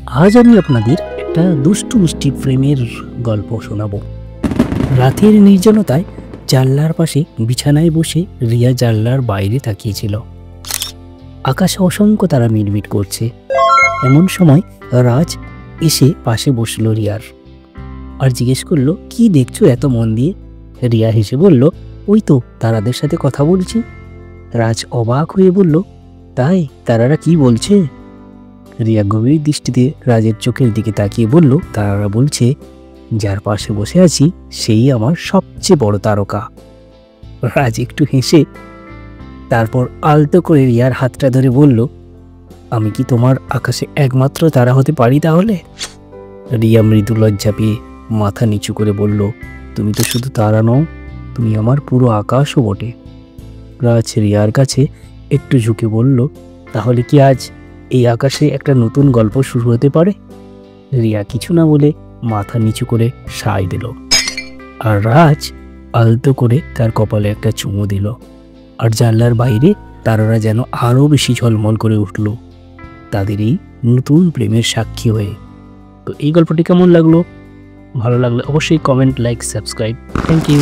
আজ আমি আপনাদের একটা দুষ্টু মিষ্টি প্রেমের গল্প শোনাবো। রাতের নির্জনতায় জানলার পাশে বিছানায় বসে রিয়া জানলার বাইরে তাকিয়েছিল। আকাশে অসংখ্য তারা মিটমিট করছে। এমন সময় রাজ এসে পাশে বসলো রিয়ার, আর জিজ্ঞেস করলো, কি দেখছো এত মন দিয়ে? রিয়া হেসে বলল, ওই তো তারাদের সাথে কথা বলছি। রাজ অবাক হয়ে বলল, তাই তারারা কি বলছে? রিয়া গভীর দৃষ্টিতে রাজের চোখের দিকে তাকিয়ে বলল, তারারা বলছে, যার পাশে বসে আছি সেই আমার সবচেয়ে বড় তারকা। রাজ একটু হেসে তারপর আলতো করে রিয়ার হাতটা ধরে বলল, আমি কি তোমার আকাশে একমাত্র তারা হতে পারি তাহলে? রিয়া মৃদু লজ্জা পেয়ে মাথা নিচু করে বলল, তুমি তো শুধু তারা নও, তুমি আমার পুরো আকাশও বটে। রাজ রিয়ার কাছে একটু ঝুঁকে বলল, তাহলে কি আজ এই আকাশে একটা নতুন গল্প শুরু হতে পারে? রিয়া কিছু না বলে মাথা নিচু করে সায় দিল, আর রাজ আলতো করে তার কপালে একটা চুমু দিল। আর জানলার বাইরে তারারা যেন আরও বেশি ঝলমল করে উঠল, তাদের এই নতুন প্রেমের সাক্ষী হয়ে। তো এই গল্পটি কেমন লাগলো? ভালো লাগলে অবশ্যই comment, like, subscribe. Thank you.